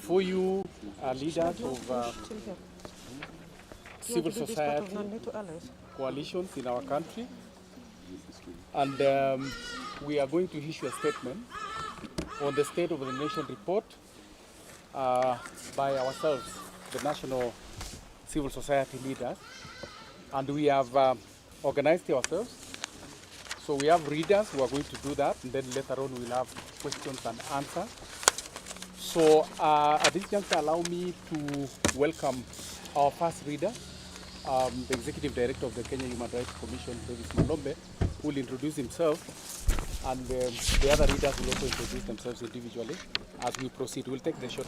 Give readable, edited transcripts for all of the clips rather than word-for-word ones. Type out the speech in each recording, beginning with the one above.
Before you are leaders of civil society coalitions in our country, and we are going to issue a statement on the State of the Nation report by ourselves, the national civil society leaders, and we have organized ourselves. So we have readers who are going to do that, and then later on we'll have questions and answers. So at this juncture, allow me to welcome our first reader, the Executive Director of the Kenya Human Rights Commission, Davis Malombe, who will introduce himself, and the other readers will also introduce themselves individually as we proceed. We'll take the short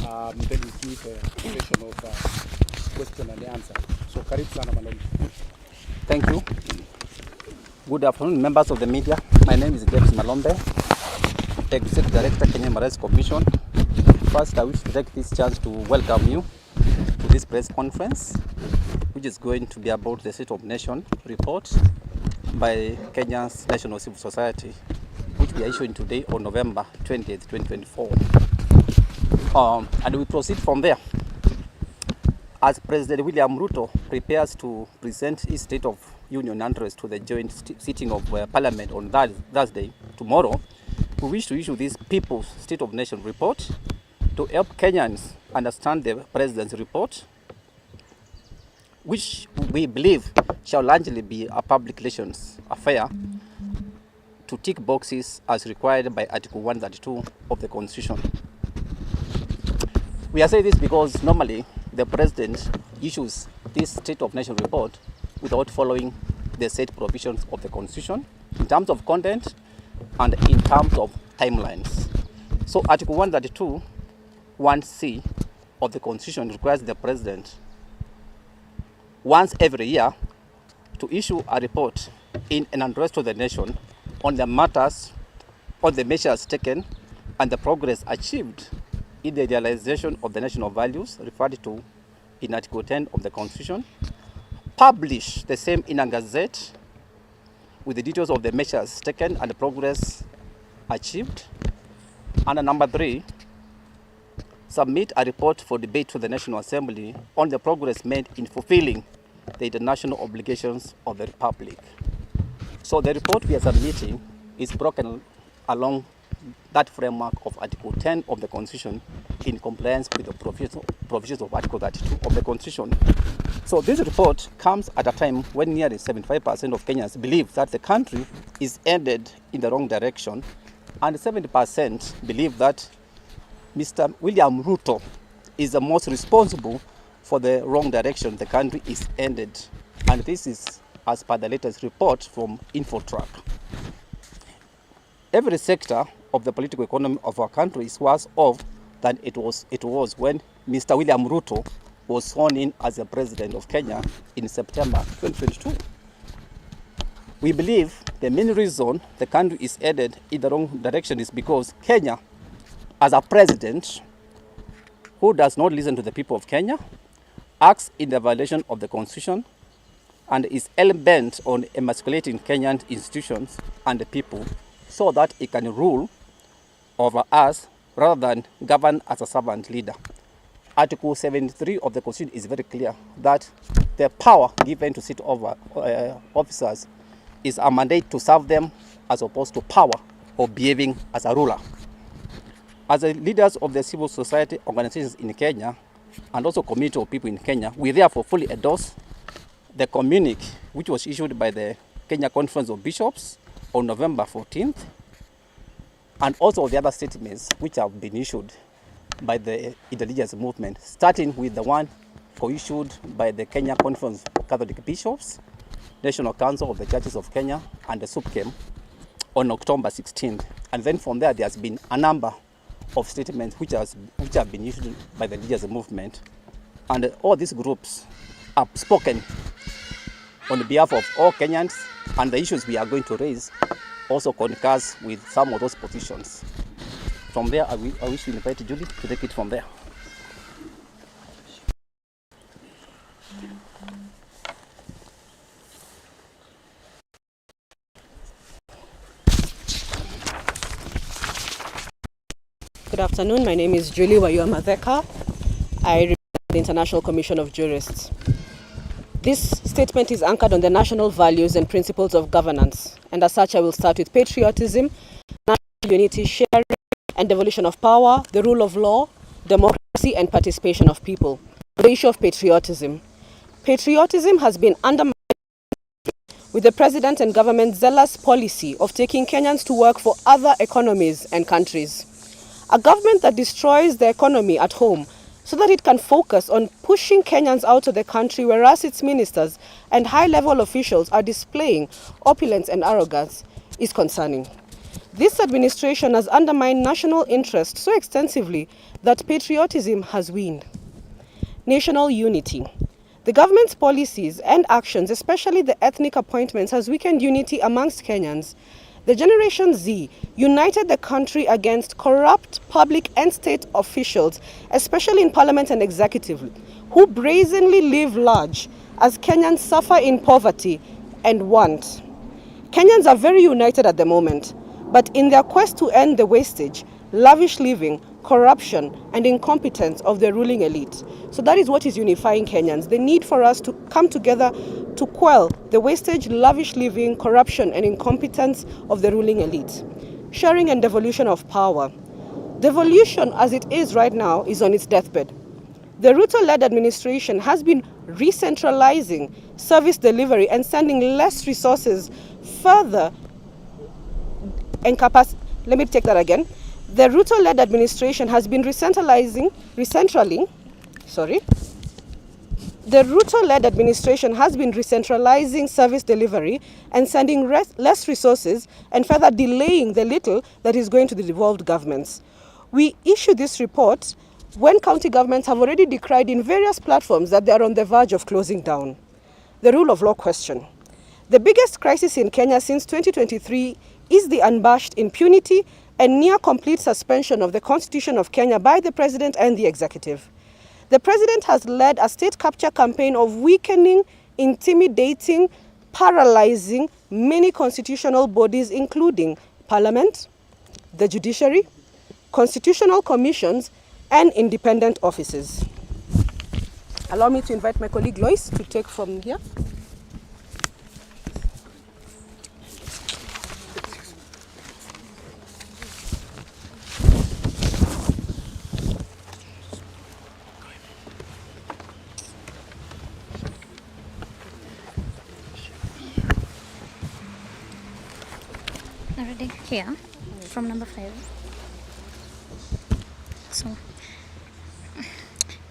then we'll give a session of question and answer. So, karibu sana Malombe. Thank you. Good afternoon, members of the media. My name is Davis Malombe, Executive Director, Kenya Human Rights Commission. First, I wish to take this chance to welcome you to this press conference, which is going to be about the State of Nation report by Kenya's National Civil Society, which we are issuing today on November 20th, 2024. And we proceed from there. As President William Ruto prepares to present his State of Union address to the joint sitting of Parliament on Thursday, tomorrow, we wish to issue this People's State of Nation report to help Kenyans understand the President's report, which we believe shall largely be a public relations affair to tick boxes as required by Article 132 of the Constitution. We are saying this because normally the President issues this State of Nation report without following the set provisions of the Constitution in terms of content and in terms of timelines. So Article 132, 1C of the Constitution requires the President once every year to issue a report in an address to the nation on the matters, on the measures taken and the progress achieved in the realization of the national values referred to in Article 10 of the Constitution, publish the same in a gazette with the details of the measures taken and the progress achieved. And number 3, submit a report for debate to the National Assembly on the progress made in fulfilling the international obligations of the Republic. So the report we are submitting is broken along that framework of Article 10 of the Constitution in compliance with the provisions of Article 32 of the Constitution. So this report comes at a time when nearly 75% of Kenyans believe that the country is headed in the wrong direction, and 70% believe that Mr. William Ruto is the most responsible for the wrong direction the country is headed. And this is as per the latest report from Infotrack. Every sector of the political economy of our country is worse off than it was when Mr. William Ruto was sworn in as the President of Kenya in September 2022. We believe the main reason the country is headed in the wrong direction is because Kenya, as a president who does not listen to the people of Kenya, acts in the violation of the Constitution, and is hell-bent on emasculating Kenyan institutions and the people so that it can rule over us rather than govern as a servant leader. Article 73 of the Constitution is very clear that the power given to city officers is a mandate to serve them as opposed to power or behaving as a ruler. As the leaders of the civil society organizations in Kenya and also community of people in Kenya, we therefore fully endorse the communique which was issued by the Kenya Conference of Bishops on November 14th, and also the other statements which have been issued by the interreligious movement, starting with the one co-issued by the Kenya Conference of Catholic Bishops, National Council of the Churches of Kenya, and the SUPKEM on October 16th. And then from there has been a number of statements which have been issued by the religious movement. And all these groups have spoken on behalf of all Kenyans, and the issues we are going to raise also concurs with some of those positions. From there, I wish to invite Julie to take it from there. Good afternoon. My name is Julie Wayua Matheka. I represent the International Commission of Jurists. This statement is anchored on the national values and principles of governance. And as such, I will start with patriotism, national unity, sharing and devolution of power, the rule of law, democracy and participation of people. The issue of patriotism. Patriotism has been undermined with the President and government's zealous policy of taking Kenyans to work for other economies and countries. A government that destroys the economy at home so that it can focus on pushing Kenyans out of the country, whereas its ministers and high-level officials are displaying opulence and arrogance, is concerning. This administration has undermined national interest so extensively that patriotism has waned. National unity. The government's policies and actions, especially the ethnic appointments, has weakened unity amongst Kenyans. The Generation Z united the country against corrupt public and state officials, especially in parliament and executive, who brazenly live large as Kenyans suffer in poverty and want. Kenyans are very united at the moment, but in their quest to end the wastage, lavish living, corruption and incompetence of the ruling elite. So that is what is unifying Kenyans. The need for us to come together to quell the wastage, lavish living, corruption and incompetence of the ruling elite. Sharing and devolution of power. Devolution as it is right now is on its deathbed. The Ruto-led administration has been re-centralizing service delivery and sending less resources further Let me take that again. The Ruto-led administration has been re-centralizing service delivery and sending less resources and further delaying the little that is going to the devolved governments. We issue this report when county governments have already decried in various platforms that they are on the verge of closing down. The rule of law question. The biggest crisis in Kenya since 2023 is the unabashed impunity and near complete suspension of the Constitution of Kenya by the President and the Executive. The President has led a state capture campaign of weakening, intimidating, paralyzing many constitutional bodies, including Parliament, the judiciary, constitutional commissions, and independent offices. Allow me to invite my colleague Lois to take from here. Already here from number 5. So,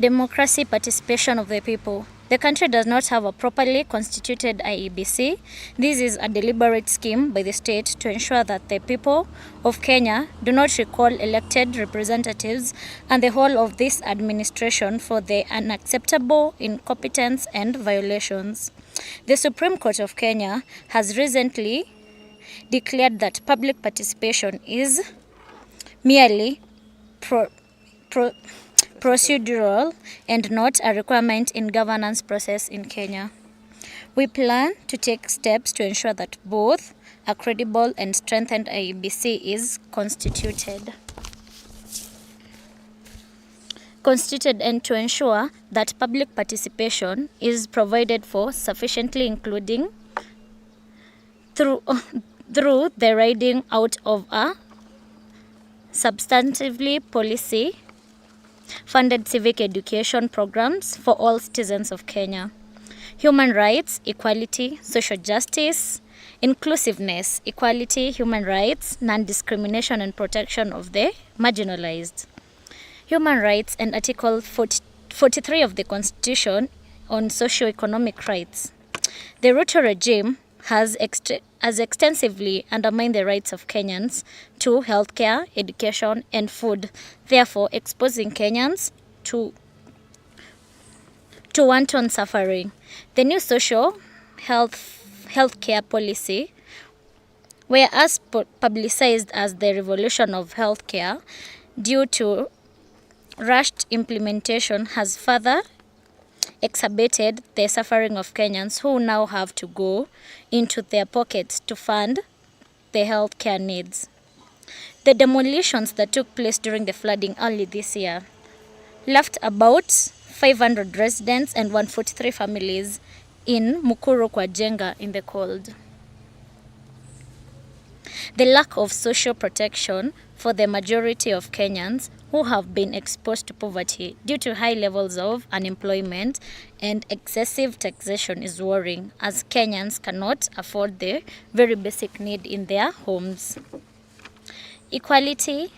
democracy, participation of the people. The country does not have a properly constituted IEBC. This is a deliberate scheme by the state to ensure that the people of Kenya do not recall elected representatives and the whole of this administration for the unacceptable incompetence and violations. The Supreme Court of Kenya has recently declared that public participation is merely procedural and not a requirement in governance process in Kenya. We plan to take steps to ensure that both a credible and strengthened IEBC is constituted and to ensure that public participation is provided for sufficiently, including through the riding out of a substantively policy-funded civic education programs for all citizens of Kenya. Human rights, equality, social justice, inclusiveness, equality, human rights, non-discrimination and protection of the marginalized. Human rights and Article 43 of the Constitution on socio-economic rights. The Ruto regime has extensively undermined the rights of Kenyans to healthcare, education, and food, therefore exposing Kenyans to wanton suffering. The new social healthcare policy, whereas publicized as the revolution of healthcare, due to rushed implementation, has further exacerbated the suffering of Kenyans who now have to go into their pockets to fund their healthcare needs. The demolitions that took place during the flooding early this year left about 500 residents and 143 families in Mukuru kwa Jenga in the cold. The lack of social protection for the majority of Kenyans who have been exposed to poverty due to high levels of unemployment and excessive taxation is worrying, as Kenyans cannot afford the very basic need in their homes. Equity,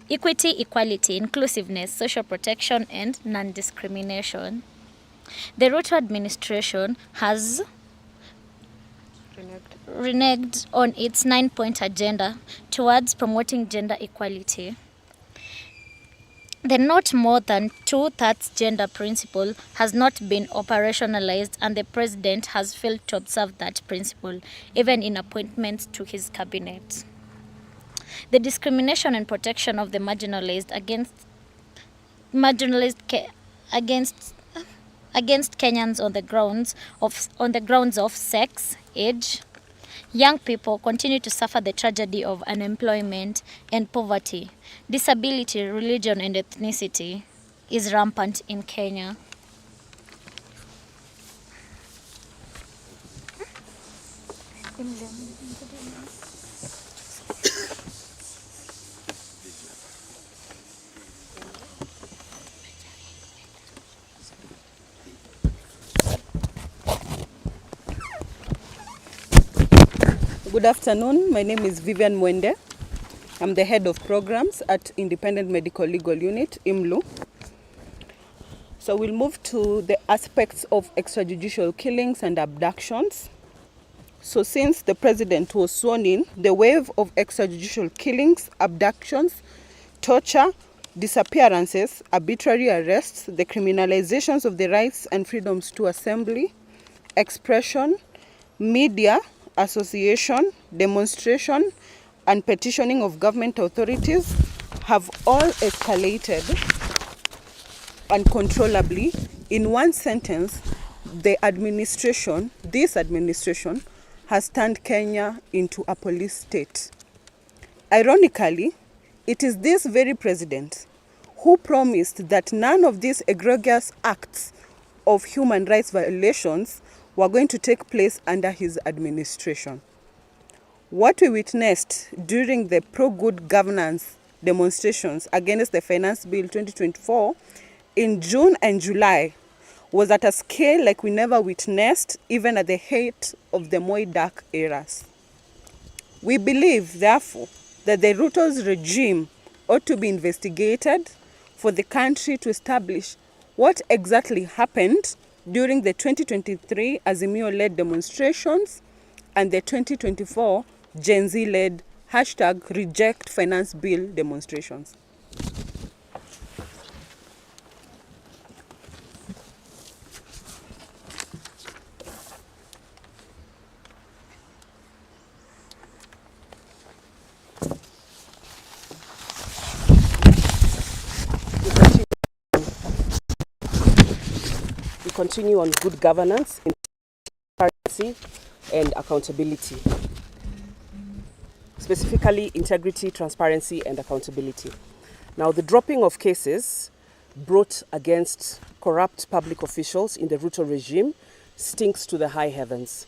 inclusiveness, social protection, and non-discrimination. The Ruto administration has reneged on its 9-point agenda towards promoting gender equality. The not more than 2/3 gender principle has not been operationalized, and the president has failed to observe that principle, even in appointments to his cabinet. The discrimination and protection of the marginalized against Kenyans on the grounds of sex, age. Young people continue to suffer the tragedy of unemployment and poverty. Disability, religion, and ethnicity is rampant in Kenya. Good afternoon. My name is Vivian Mwende. I'm the head of programs at Independent Medical Legal Unit, IMLU. So we'll move to the aspects of extrajudicial killings and abductions. So since the president was sworn in, the wave of extrajudicial killings, abductions, torture, disappearances, arbitrary arrests, the criminalizations of the rights and freedoms to assembly, expression, media, association, demonstration, and petitioning of government authorities have all escalated uncontrollably. In one sentence, this administration has turned Kenya into a police state. Ironically, it is this very president who promised that none of these egregious acts of human rights violations were going to take place under his administration. What we witnessed during the pro-good governance demonstrations against the Finance Bill 2024 in June and July was at a scale like we never witnessed, even at the height of the Moi dark eras. We believe, therefore, that the Ruto's regime ought to be investigated for the country to establish what exactly happened during the 2023 Azimio-led demonstrations and the 2024 Gen Z-led #RejectFinanceBill demonstrations. We continue on good governance, transparency, and accountability. Specifically, integrity, transparency, and accountability. Now, the dropping of cases brought against corrupt public officials in the Ruto regime stinks to the high heavens.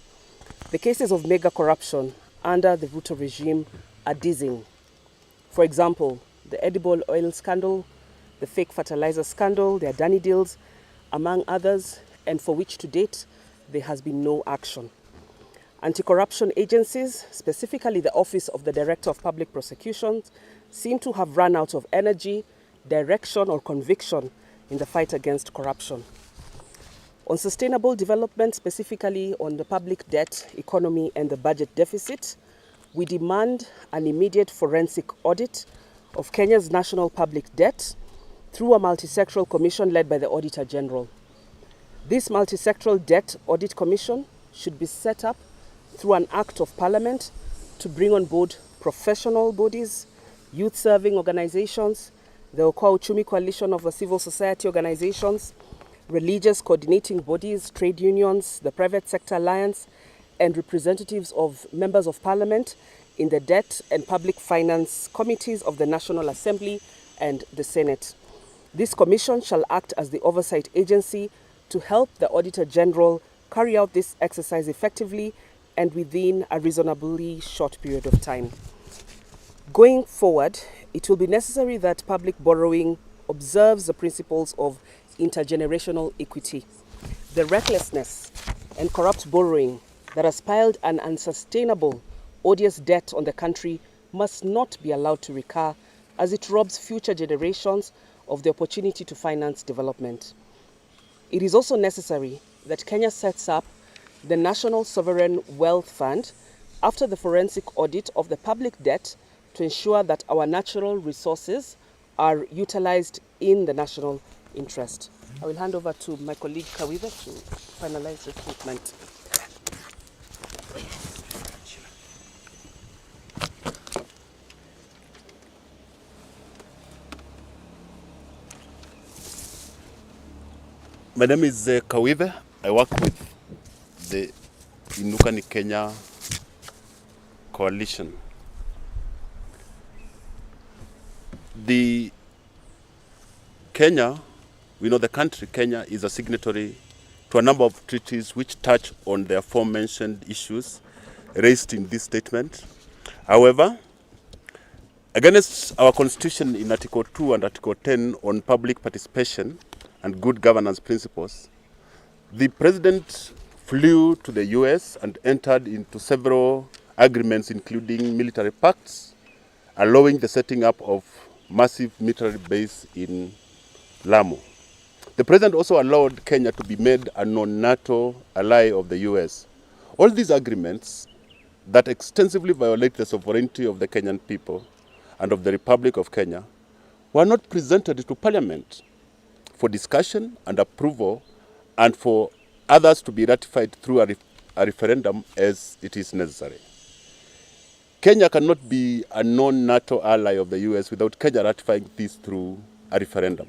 The cases of mega corruption under the Ruto regime are dizzying. For example, the edible oil scandal, the fake fertilizer scandal, the Adani deals, among others, and for which to date there has been no action. Anti-corruption agencies, specifically the Office of the Director of Public Prosecutions, seem to have run out of energy, direction, or conviction in the fight against corruption. On sustainable development, specifically on the public debt, economy, and the budget deficit, we demand an immediate forensic audit of Kenya's national public debt through a multi-sectoral commission led by the Auditor General. This multi-sectoral debt audit commission should be set up through an act of parliament to bring on board professional bodies, youth-serving organizations, the Okoa Uchumi Coalition of civil society organizations, religious coordinating bodies, trade unions, the Private Sector Alliance, and representatives of members of parliament in the Debt and Public Finance Committees of the National Assembly and the Senate. This commission shall act as the oversight agency to help the Auditor General carry out this exercise effectively and within a reasonably short period of time. Going forward, it will be necessary that public borrowing observes the principles of intergenerational equity. The recklessness and corrupt borrowing that has piled an unsustainable, odious debt on the country must not be allowed to recur, as it robs future generations of the opportunity to finance development. It is also necessary that Kenya sets up the National Sovereign Wealth Fund after the forensic audit of the public debt to ensure that our natural resources are utilized in the national interest. I will hand over to my colleague Kawive to finalize the statement. My name is Kawive. I work with the Inuka ni Kenya Coalition. The Kenya, we know the country Kenya is a signatory to a number of treaties which touch on the aforementioned issues raised in this statement. However, against our constitution in Article 2 and Article 10 on public participation and good governance principles, the President flew to the US and entered into several agreements, including military pacts, allowing the setting up of massive military base in Lamu. The President also allowed Kenya to be made a non-NATO ally of the US. All these agreements that extensively violate the sovereignty of the Kenyan people and of the Republic of Kenya were not presented to Parliament for discussion and approval and for others to be ratified through a referendum as it is necessary. Kenya cannot be a non-NATO ally of the US without Kenya ratifying this through a referendum.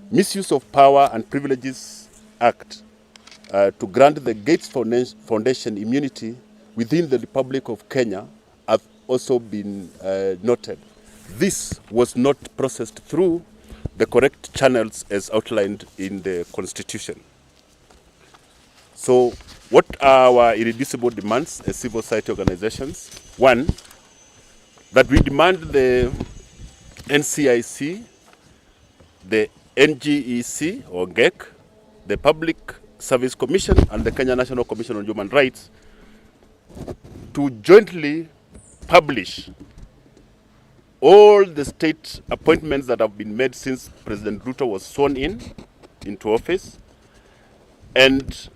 Misuse of Power and Privileges Act to grant the Gates Foundation immunity within the Republic of Kenya have also been noted. This was not processed through the correct channels as outlined in the Constitution. So what are our irreducible demands as civil society organizations? One, that we demand the NCIC, the NGEC or GEC, the Public Service Commission and the Kenya National Commission on Human Rights to jointly publish all the state appointments that have been made since President Ruto was sworn into office, and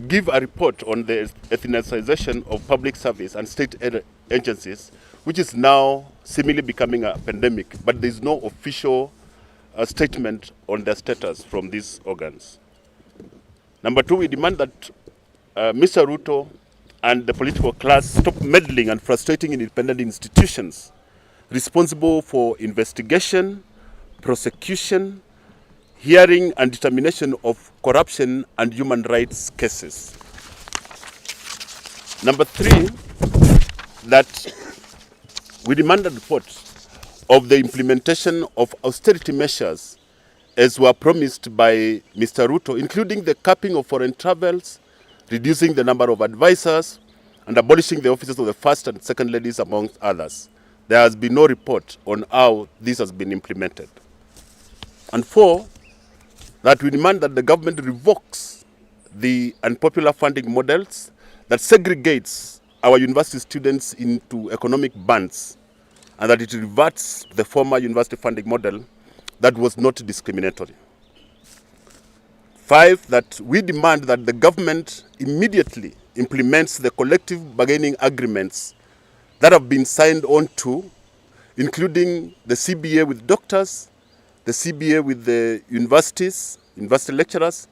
give a report on the ethnicization of public service and state agencies, which is now seemingly becoming a pandemic, but there is no official statement on their status from these organs. Number two, we demand that Mr. Ruto and the political class stop meddling and frustrating independent institutions responsible for investigation, prosecution, hearing and determination of corruption and human rights cases. Number three, that we demand a report of the implementation of austerity measures as were promised by Mr. Ruto, including the capping of foreign travels, reducing the number of advisors, and abolishing the offices of the first and second ladies, amongst others. There has been no report on how this has been implemented. And four, that we demand that the government revokes the unpopular funding models that segregates our university students into economic bands, and that it reverts the former university funding model that was not discriminatory. Five, that we demand that the government immediately implements the collective bargaining agreements that have been signed on to, including the CBA with doctors, the CBA with the universities, university lecturers,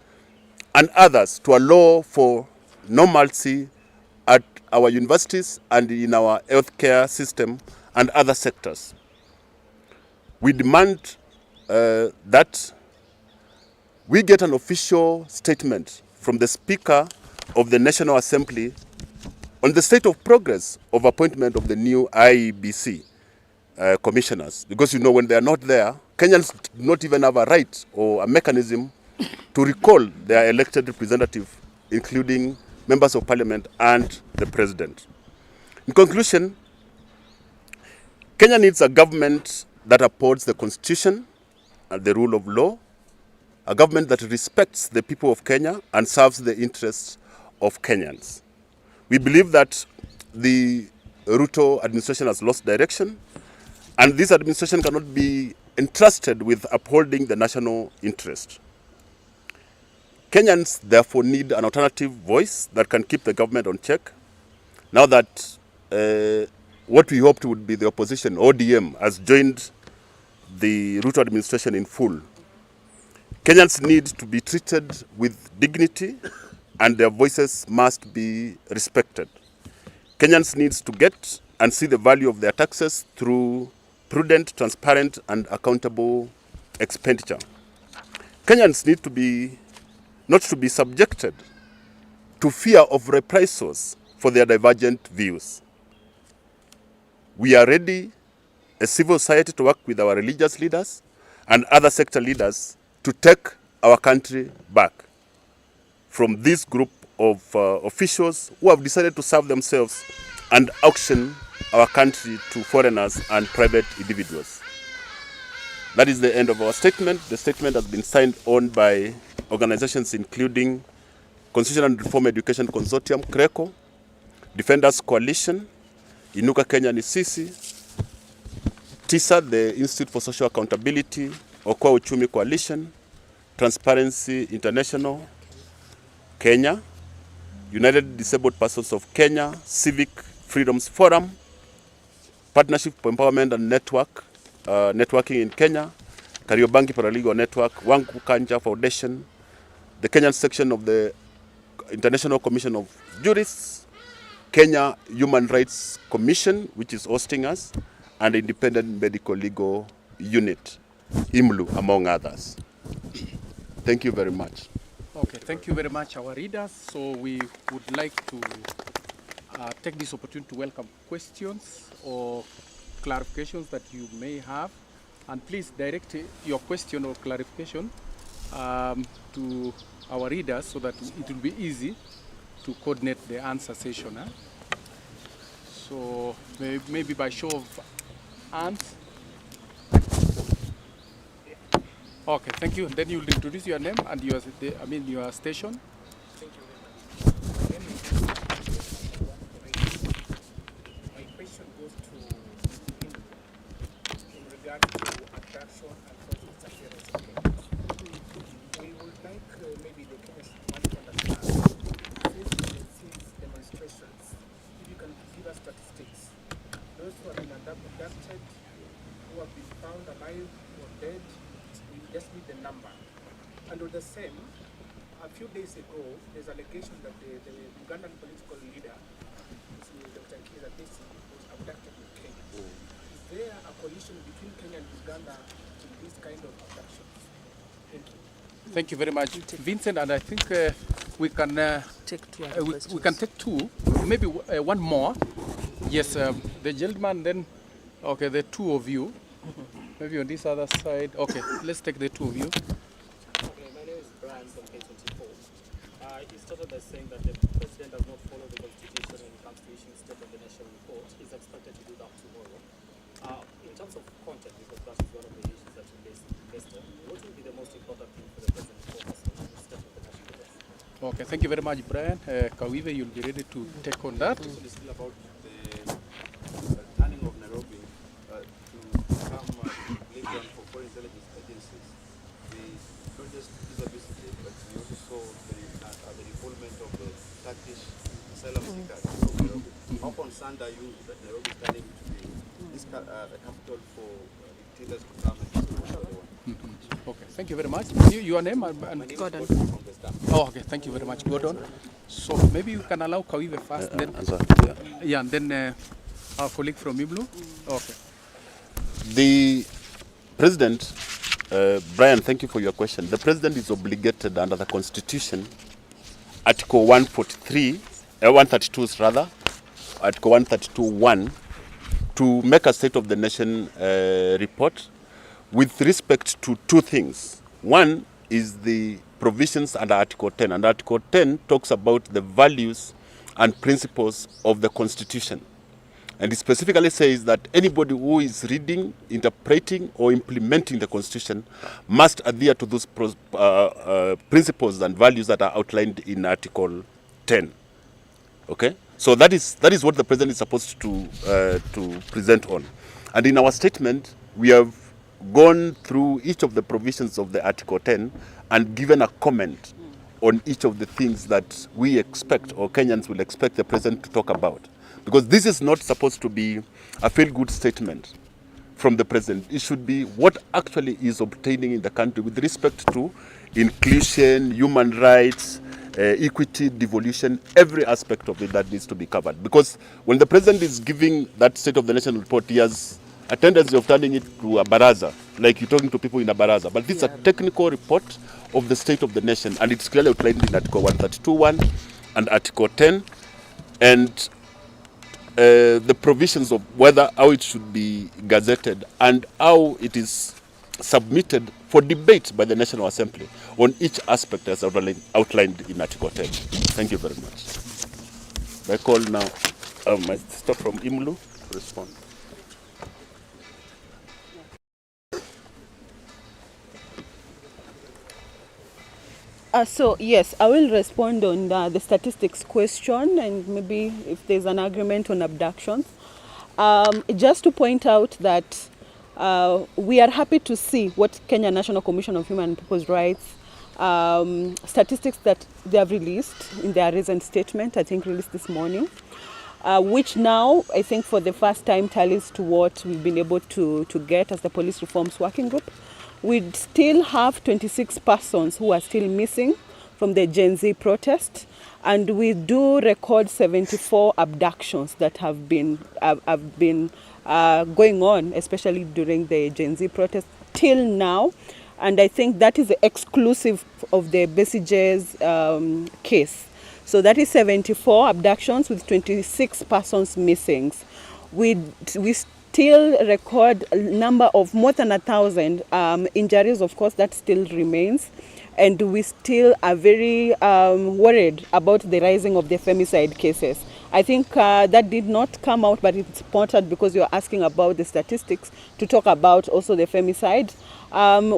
and others to allow for normalcy at our universities and in our healthcare system and other sectors. We demand that we get an official statement from the Speaker of the National Assembly on the state of progress of appointment of the new IEBC commissioners, because you know when they are not there, Kenyans do not even have a right or a mechanism to recall their elected representative, including members of parliament and the president. In conclusion, Kenya needs a government that upholds the constitution and the rule of law, a government that respects the people of Kenya and serves the interests of Kenyans. We believe that the Ruto administration has lost direction, and this administration cannot be entrusted with upholding the national interest. Kenyans therefore need an alternative voice that can keep the government on check. Now that what we hoped would be the opposition, ODM, has joined the Ruto administration in full. Kenyans need to be treated with dignity and their voices must be respected. Kenyans need to get and see the value of their taxes through prudent, transparent, and accountable expenditure. Kenyans need to be not to be subjected to fear of reprisals for their divergent views. We are ready, as civil society, to work with our religious leaders and other sector leaders to take our country back from this group of officials who have decided to serve themselves and auction our country to foreigners and private individuals. That is the end of our statement. The statement has been signed on by organizations including Constitutional and Reform Education Consortium, CRECO, Defenders Coalition, Inuka Kenya Nisisi, TISA, the Institute for Social Accountability, Okoa Uchumi Coalition, Transparency International, Kenya, United Disabled Persons of Kenya, Civic Freedoms Forum, Partnership for Empowerment and Networking in Kenya, Kariobangi Paralegal Network, Wangu Kanja Foundation, the Kenyan section of the International Commission of Jurists, Kenya Human Rights Commission, which is hosting us, and the Independent Medical Legal Unit, IMLU, among others. Thank you very much. Okay, thank you very much, our readers. So we would like to take this opportunity to welcome questions or clarifications that you may have. And please direct your question or clarification to our readers so that it will be easy to coordinate the answer session. So maybe by show of hands. Okay, thank you. Then you'll introduce your name and your station. Thank you very much. My question goes to in regard to abduction and forced disappearance of Kenyans. We would like maybe the Kenyans to understand since demonstrations, if you can give us statistics, those who have been abducted, who have been found alive or dead, we just need the number. And with the same, a few days ago, there's allegation that the Ugandan political leader, Dr. Kizza Besigye, was abducted in Kenya. Is there a collision between Kenya and Uganda in this kind of abductions? Thank you. Thank you very much, Vincent. And I think we can Take two. we can take two, maybe one more. Yes, the gentleman. Then, okay, the two of you. Maybe on this other side. Okay, let's take the two of you. Okay, my name is Brian from K24. He started by saying that the president does not follow the constitution when it comes to issuing state of the nation report. He's expected to do that tomorrow. In terms of content, because that is one of the issues that you based on, what will be the most important thing for the president to focus on the state of the nation report? Okay, thank you very much, Brian. Kawive, you'll be ready to take on that. It's still about the turning of Nairobi to become a playground for foreign intelligence agencies. We not just Kizza Besigye, but we also saw the involvement of the Turkish asylum seekers from Nairobi. How concerned are you that Nairobi is turning to be this capital for dictators to come and destroy the one? Okay, thank you very much. Your name? And Gordon. from the staff. Oh, okay, thank you very much, Gordon. So maybe you can allow Kawive first, then yeah, and then our colleague from Iblu. Okay. The President, Brian, thank you for your question. The President is obligated under the Constitution, Article 132 rather, Article 132.1 to make a State of the Nation report with respect to two things. One is the provisions under Article 10, and Article 10 talks about the values and principles of the Constitution. And it specifically says that anybody who is reading, interpreting, or implementing the Constitution must adhere to those principles and values that are outlined in Article 10. Okay? So that is what the President is supposed to present on. And in our statement, we have gone through each of the provisions of the Article 10 and given a comment on each of the things that we expect or Kenyans will expect the President to talk about. Because this is not supposed to be a feel-good statement from the President. It should be what actually is obtaining in the country with respect to inclusion, human rights, equity, devolution, every aspect of it that needs to be covered. Because when the President is giving that State of the Nation report, he has a tendency of turning it to a baraza, like you're talking to people in a baraza. But this is a technical report of the State of the Nation, and it's clearly outlined in Article 132.1 and Article 10, and the provisions of how it should be gazetted and how it is submitted for debate by the National Assembly on each aspect as outlined in Article 10. Thank you very much. I call now my sister from Imlu to respond. So yes, I will respond on the statistics question, and maybe if there's an agreement on abductions. Just to point out that we are happy to see what Kenya National Commission of Human and People's Rights statistics that they have released in their recent statement, I think released this morning, which now I think for the first time tallies to what we've been able to get as the Police Reforms Working Group. We still have 26 persons who are still missing from the Gen Z protest, and we do record 74 abductions that have been going on, especially during the Gen Z protest till now. And I think that is exclusive of the Besigye's case. So that is 74 abductions with 26 persons missing. We still record a number of more than 1,000 injuries. Of course, that still remains. And we still are very worried about the rising of the femicide cases. I think that did not come out, but it's important because you're asking about the statistics to talk about also the femicide.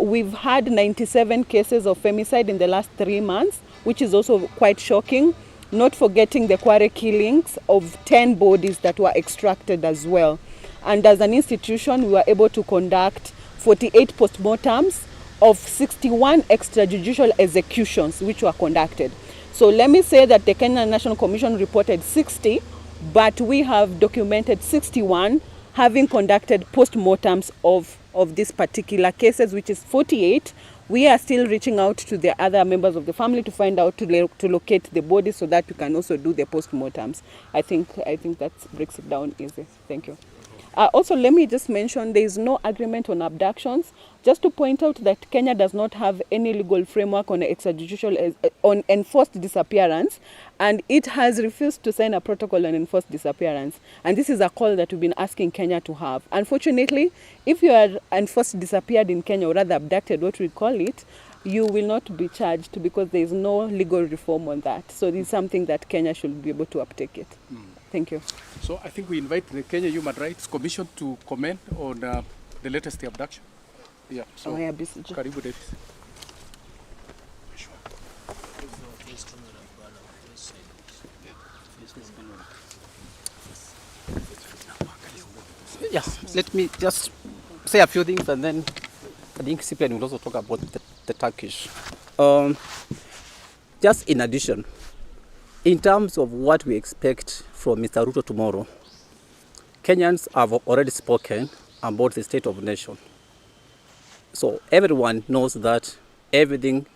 We've had 97 cases of femicide in the last 3 months, which is also quite shocking. Not forgetting the Kware killings of 10 bodies that were extracted as well. And as an institution, we were able to conduct 48 postmortems of 61 extrajudicial executions which were conducted. So let me say that the Kenya National Commission reported 60, but we have documented 61 having conducted postmortems of these particular cases, which is 48. We are still reaching out to the other members of the family to find out, to locate the bodies so that we can also do the postmortems. I think that breaks it down easy. Thank you. Also, let me just mention there is no agreement on abductions. Just to point out that Kenya does not have any legal framework on extrajudicial, on enforced disappearance, and it has refused to sign a protocol on enforced disappearance. And this is a call that we've been asking Kenya to have. Unfortunately, if you are enforced disappeared in Kenya, or rather abducted, what we call it, you will not be charged because there is no legal reform on that. So this is something that Kenya should be able to uptake it. Thank you. So I think we invite the Kenya Human Rights Commission to comment on the latest abduction. Yeah. So, Karibu Davis. Yeah, let me just say a few things, and then I think Cyprian will also talk about the Turkish. Just in addition, in terms of what we expect from Mr. Ruto tomorrow, Kenyans have already spoken about the state of the nation. So everyone knows that everything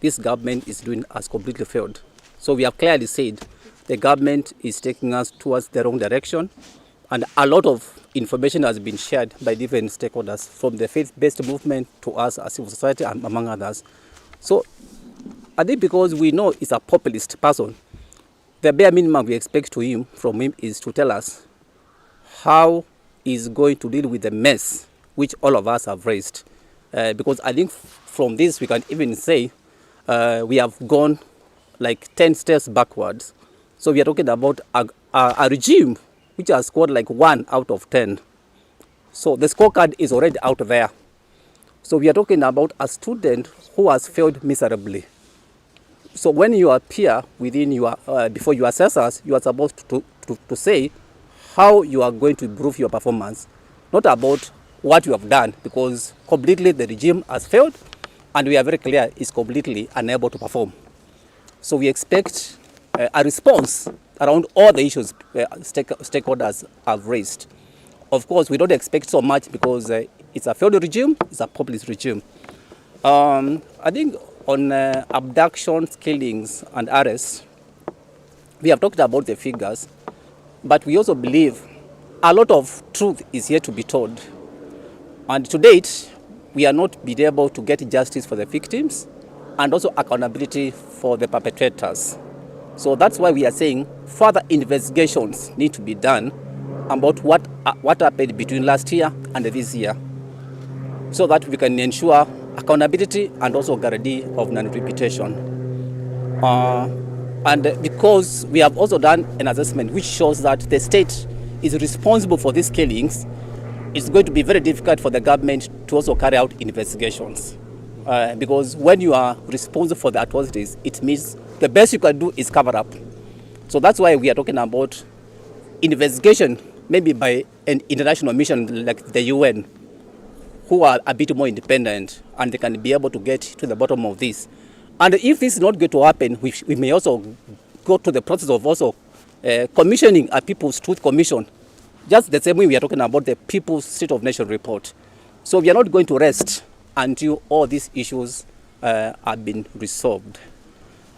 this government is doing has completely failed. So we have clearly said the government is taking us towards the wrong direction, and a lot of information has been shared by different stakeholders, from the faith-based movement to us as civil society, among others. So I think because we know it's a populist person, the bare minimum we expect from him is to tell us how he's going to deal with the mess which all of us have raised. Because I think from this we can even say we have gone like 10 steps backwards. So we are talking about a regime which has scored like 1 out of 10. So the scorecard is already out there. So we are talking about a student who has failed miserably. So when you appear within your, before your assessors, you are supposed to say how you are going to improve your performance, not about what you have done, because completely the regime has failed and we are very clear is completely unable to perform. So we expect a response around all the issues stakeholders have raised. Of course, we don't expect so much because it's a failed regime, it's a populist regime. I think on abductions, killings, and arrests, we have talked about the figures, but we also believe a lot of truth is yet to be told. And to date, we are not been able to get justice for the victims and also accountability for the perpetrators. So that's why we are saying further investigations need to be done about what happened between last year and this year, so that we can ensure accountability and also guarantee of non-repetition. And because we have also done an assessment which shows that the state is responsible for these killings, it's going to be very difficult for the government to also carry out investigations. Because when you are responsible for the atrocities, it means the best you can do is cover up. So that's why we are talking about investigation, maybe by an international mission like the UN, who are a bit more independent and they can be able to get to the bottom of this. And if this is not going to happen, we may also go to the process of also commissioning a People's Truth Commission, just the same way we are talking about the People's State of Nation report. So we are not going to rest until all these issues have been resolved.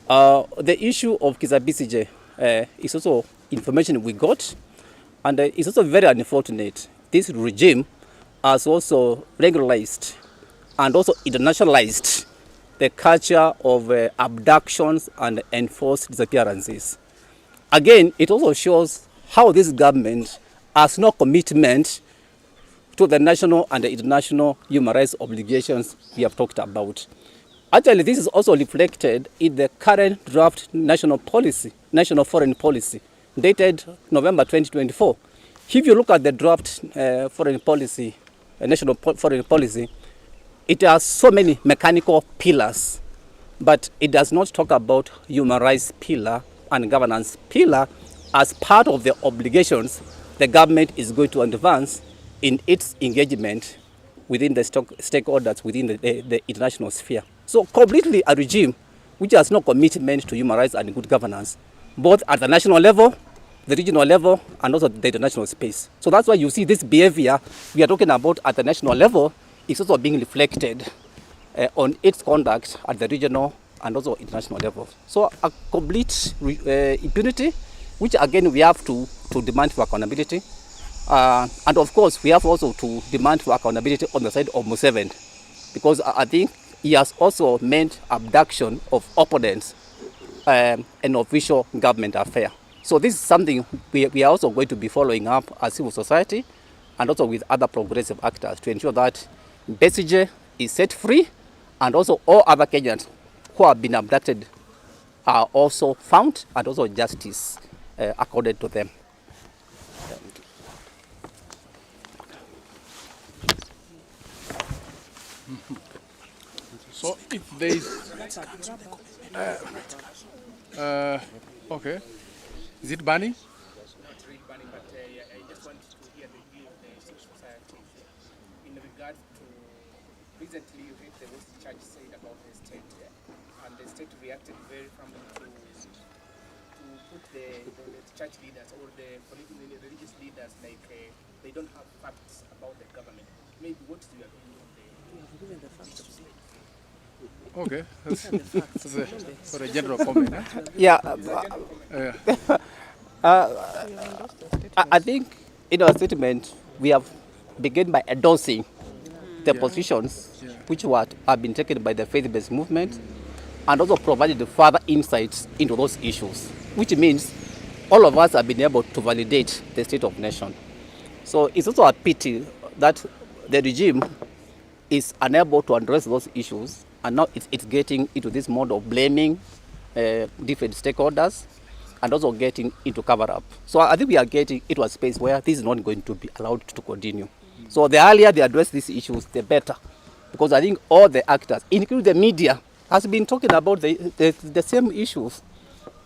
The issue of Kizza Besigye is also information we got, and it's also very unfortunate. This regime has also regularized and also internationalized the culture of abductions and enforced disappearances. Again, it also shows how this government has no commitment to the national and the international human rights obligations we have talked about. Actually, this is also reflected in the current draft national foreign policy, dated November 2024. If you look at the draft foreign policy, national foreign policy, it has so many mechanical pillars, but it does not talk about human rights pillar and governance pillar as part of the obligations the government is going to advance in its engagement within the stakeholders within the international sphere. So completely a regime which has no commitment to human rights and good governance, both at the national level, the regional level, and also the international space. So that's why you see this behavior we are talking about at the national level is also being reflected on its conduct at the regional and also international level. So a complete impunity, which again we have to demand for accountability. And of course, we have also to demand for accountability on the side of Museveni, because I think he has also meant abduction of opponents an official government affair. So this is something we are also going to be following up as civil society and also with other progressive actors to ensure that Besigye is set free and also all other Kenyans who have been abducted are also found and also justice accorded to them. So if there is, okay, is it burning? Not really burning, but I just want to hear the view of the civil society in regard to recently you heard what the church said about the state, and the state reacted very firmly to put the church leaders or the political religious leaders like they don't have facts about the government. Maybe what is your view of the bishop state? Okay, that's for a general comment. Huh? Yeah, I think in our statement we have begun by endorsing the positions which have been taken by the faith-based movement and also provided further insights into those issues. which means all of us have been able to validate the state of nation. So it's also a pity that the regime is unable to address those issues, and now it's getting into this mode of blaming different stakeholders and also getting into cover-up. So I think we are getting into a space where this is not going to be allowed to continue. So the earlier they address these issues, the better. Because I think all the actors, including the media, has been talking about the same issues.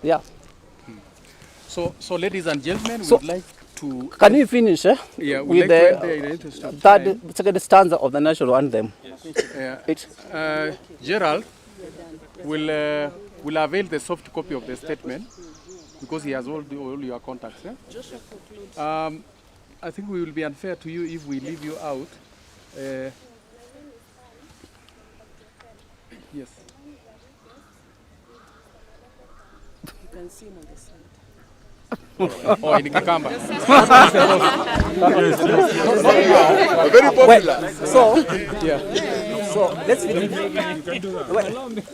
Yeah. So ladies and gentlemen, we So- would like to... Can we finish Yeah, we'd with like to end there the in the interest of time. second stanza of the national anthem? Yeah. It, Gerald will avail the soft copy of the statement because he has all your contacts. I think we will be unfair to you if we leave you out. Yes. You can see him on the side. Oh, in Kikamba. Very popular. well, so Yeah. So let's finish.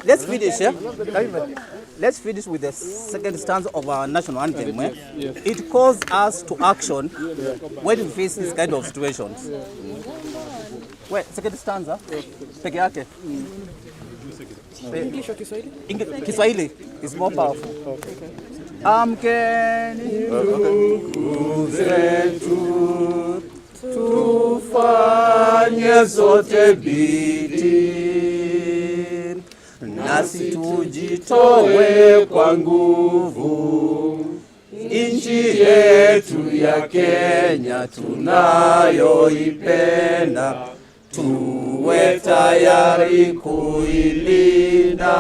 Let's finish. Let's finish with the second stanza of our national anthem. Yes. It calls us to action when we face this kind of situations. Wait, second stanza. Peke yake. English or Kiswahili? Kiswahili is more powerful. Amkeni ndugu zetu, tufanye sote bidii, nasi tujitoe kwa nguvu, nchi yetu ya Kenya tunayoipenda, tuwe tayari kuilinda,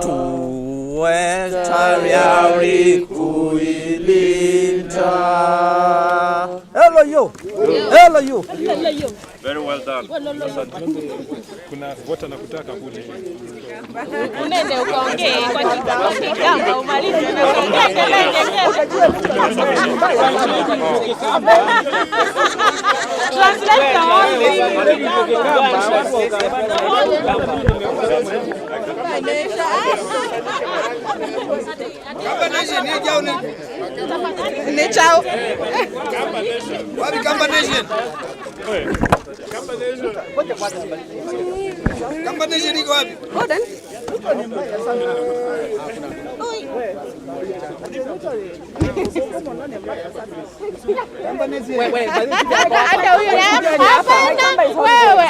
tuwe tayari kuilinda. Hello you. Hello you. Very well done. Kuna vota na kutaka kule. Unende ukaongee kwa Kigamba umalize na ukaongea Translate wewe